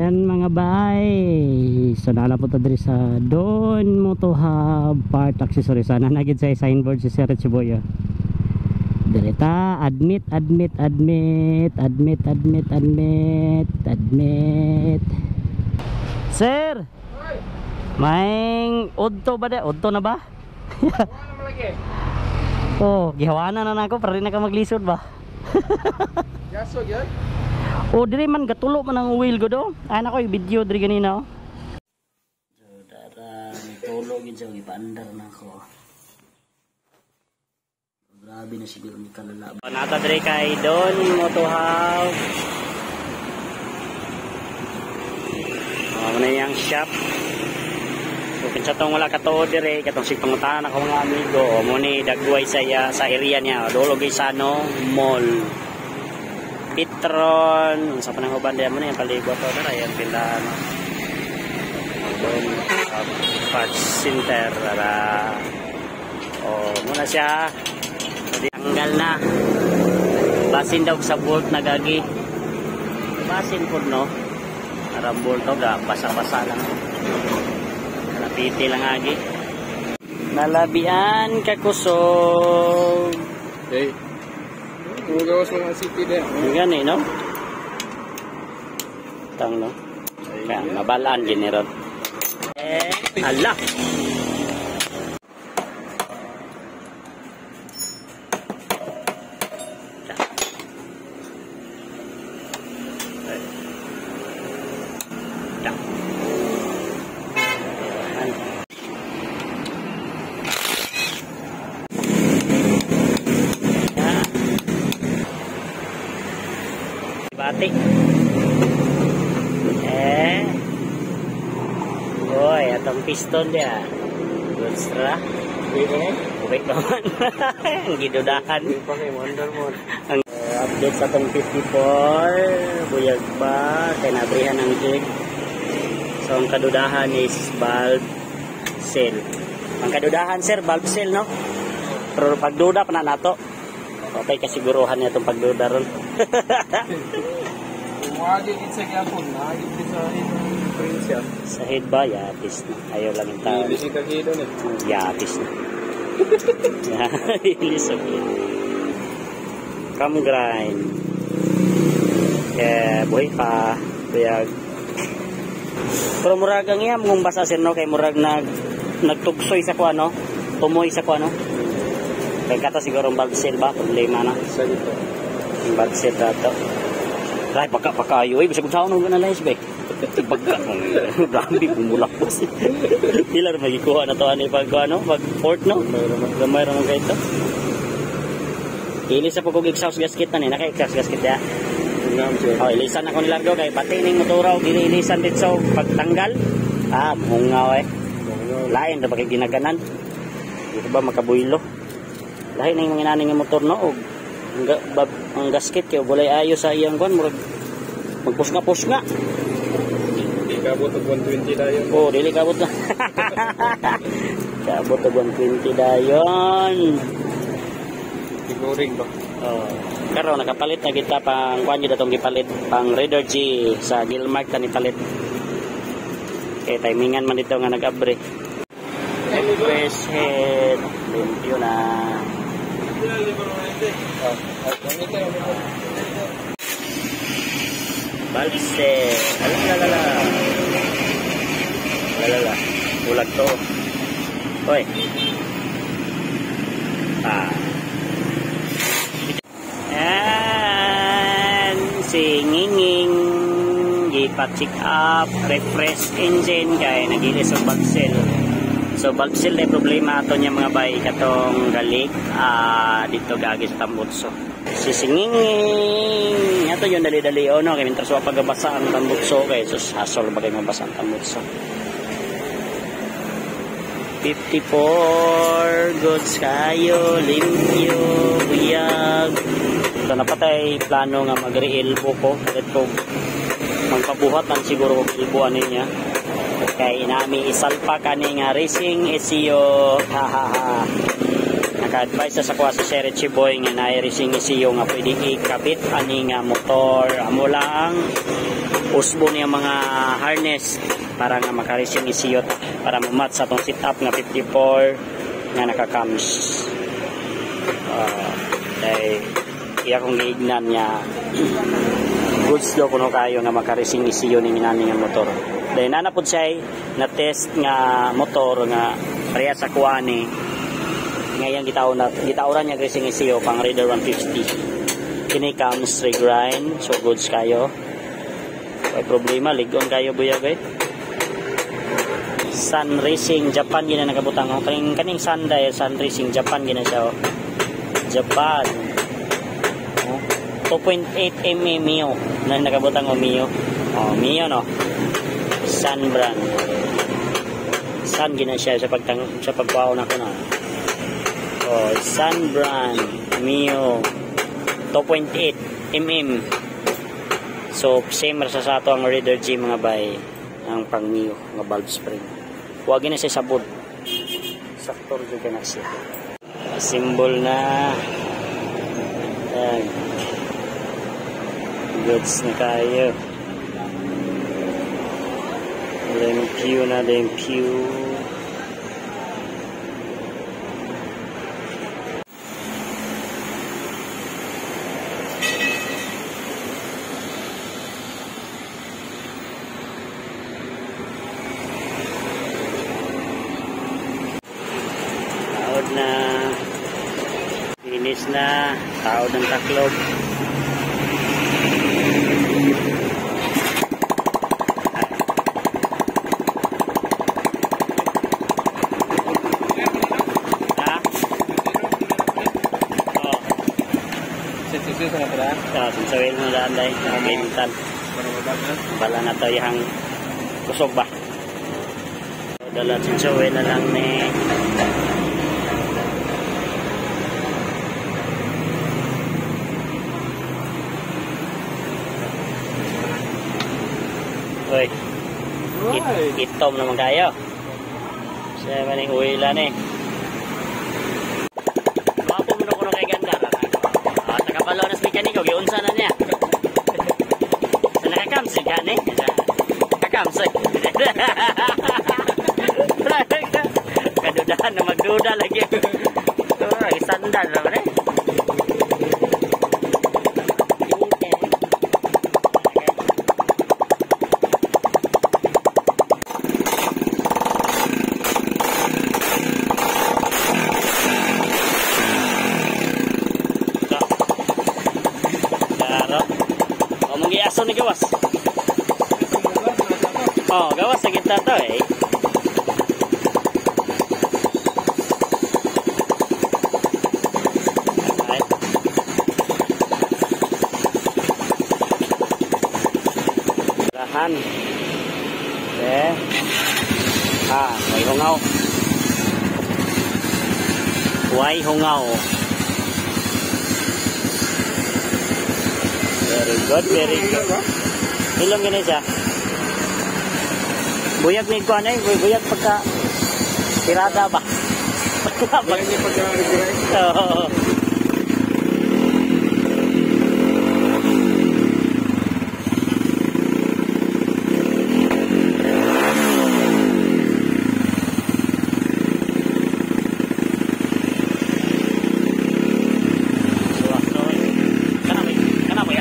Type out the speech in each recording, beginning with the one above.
Ayan mga bay. So nalapunta diri sa Don Moto Hub Part Accessories. Sana nagid sa signboard si Sir Chiboyo. Direta admit. Sir. Maing udto ba de? Udto na ba? Oh, gihawanan na nako para rin na ka maglisod ba? Yaso yan? Oh, diri man gatulo man ang wheel go do. Ay nako yung video diri ganina oh. So dara tulo gid sa ipaandar nako. Grabe na siguro ni kalala. Panata diri kay Don Moto Hub. Ano yang shop. So kinsa tong wala ka to dire katong sig pangutan ako mga amigo. Mo ni dagway saya sa area niya. Dolo gay sa no mall. Petron sa pananguban diyan mo na yung palibot to na yan pila no. Don Parts Center para oh muna siya. Tanggal na. Basin daw sa bolt na gagi. Basin po no. Para bolt to ga basa-basa lang. Napiti lang agi. Nalabian kakusog. Hey. Gawas mga city din. Gani no? Tang no. Kaya mabalaan general. Allah. Bati. Boy, atong piston dia. Good stra. Wait naman. Ang gidudahan. Ang update sa atong 54. Buyag ba? Kaya nabrihan ang jig. So, ang kadudahan is valve seal. Ang kadudahan, sir, valve seal, no? Pero pagduda pa na nato. Okay, kasiguruhan niya itong pagduda ron. Umagi sa gyapon, naagit sa probinsya. Sa head ba? Yatis na. Ayaw lang yung tao. Ilis ka kido ni. Yatis na. Ilis ang kido. Come grind. Kaya buhay pa. Kaya pero murag ang iya mong basasin no kay murag nagtugsoy sa kuha no. Tumoy sa kuha no. Kaya kata siguro ang valve seal ba? Problema na. Sa dito. Yung valve seal dato. Ay, pagka-ayo. Ay, bisa kung saan nung ganalays ba? Pagka. Dami, bumulak po siya. Pilar, magikuha na to. Ano yung pag-port, no? Gamay naman kayo ito. Ilis na po kong exhaust gasket na niya. Naka-exhaust gasket ya. Oh, ilisan ako nilargo kay pati ning motora o ilisan dito pagtanggal. Ah, mungaw eh. Lain na bakit ginaganan. Dito ba makabuylo? Lain na yung mga inaning motor no? Ang gasket kayo walay ayo sa iyang kwan murag magpusga-pusga. Dili kabot og 120 dayon. Oh, dili kabot na. Kabot og 120 dayon. Figuring ba? Oh, karon nakapalit na kita pang kwan gyud atong gipalit pang Raider G sa Gilmark tani palit. Okay, timingan man dito nga nag-abre. Press head, limpyo na. Valve seal. Alala. Bulag to. Hoy. And singinging gipa-check up, refresh engine kay nagilis ang valve seal. So valve seal ay problema ato niya mga bay katong galik dito gagi sa tambutso. Sisinginging ato yung dali-dali no kay mintas wa pagabasa ang tambutso kay sus hasol ba kay mabasa ang tambutso. 54 goods kayo limpyo buyag. So napatay plano nga mag-re-elbo ko dito magpabuhat lang siguro kung ilbuan niya. Kay nami isalpa kani nga racing SEO hahaha naka-advise sa kuha sa Sir Richie Boy nga na-racing isiyo nga pwede ikabit ani nga motor. Amo lang usbo niya mga harness para nga maka-racing isiyo para mamatch sa tong setup nga 54 nga naka-cams. Dahil iya kong giignan niya goods daw kuno kayo nga maka-racing isiyo ni minani nga motor. Dahil nanapod siya na test nga motor nga pareha sa kuani ngayon gitauran niya racing isiyo pang Raider 150 kini comes regrind so goods kayo may problema ligon kayo buyag Sun Racing Japan gina nakabutang kaning Sunday Sun Racing Japan gina siya Japan 2.8 mm Mio na nakabutang Mio Mio no Sun brand Sun gina siya sa pagpao na ko na Sun brand Mio 2.8 mm so same rasa sa ato ang Raider G mga bay ang pang Mio nga valve spring huwag na siya sabod saktor juga na siya symbol na yan goods na kayo limpyo na limpyo na finish na tao ng taklog sinsawin mo daan dahil nakagimitan bala na to yung kusog ba dala sinsawin na lang ni Uy, itom naman kayo. Siya maning uwilan eh. Mapo mo na kuno kay ganda. Nakapalo na sa mekaniko, giunsa na niya. Nakakamsi ka ni. Nakakamsi. Kadudahan na magduda lagi. Sandal naman eh. Aso ni gawas. Gawas sa kita to eh. Right. Lahan. Okay. May hungaw. Way hungaw. Very good, very good. Ilang ganun siya? Buyag ni ko ano buyag pagka tirada ba? Buyag ni pagka tirada.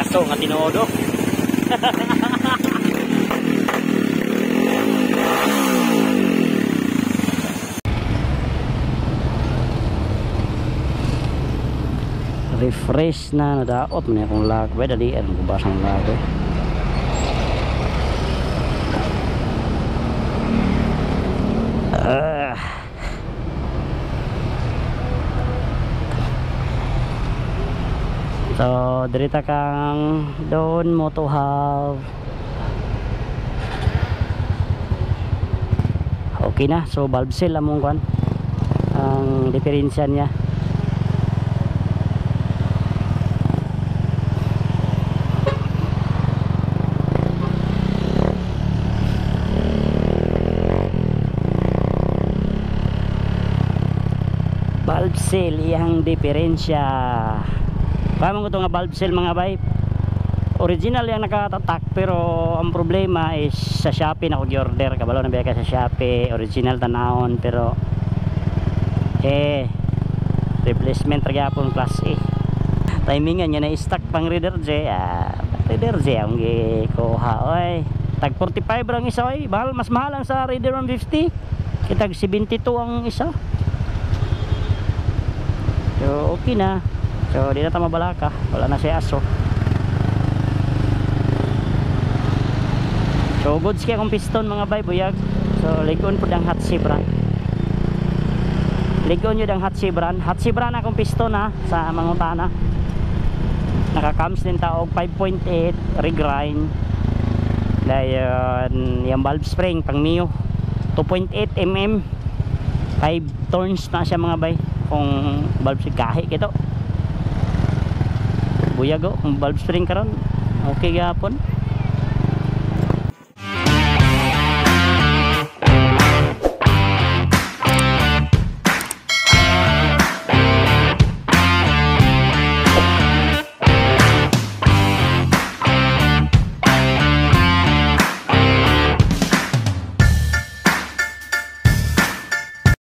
So, nga tinodo. Refresh na nadaot man akong lag. Wala dali ang gubasang lag. So, dirita kang doon mo to have okay na. So, valve seal among kan ang diferensya niya. Valve seal iyang diferensya. Paano ko ito nga valve seal mga bay? Original yung nakatatak, pero ang problema is sa Shopee na ko order. Kabalo na biya ka sa Shopee, original tanahon, pero replacement gyapon class A. Timingan niya na stock pang Reader J. Reader J ang gikuha oy. Tag 45 lang isa oy. Mas mahal ang sa Reader 150. Kitag 72 ang isa. So okay na. So di na ta mabalaka. Wala na siya aso. So goods kaya kong piston mga bay buyag. So ligon po ang Hatsi brand. Ligon nyo ang Hatsi brand. Hatsi brand akong piston ha sa mangutana. Naka-cams din taog 5.8 regrind. Dayon yung valve spring pang Mio 2.8 mm. 5 turns na siya mga bay. Kung valve spring kahit ito. Buyag o kung valve spring karon. Okay gapon.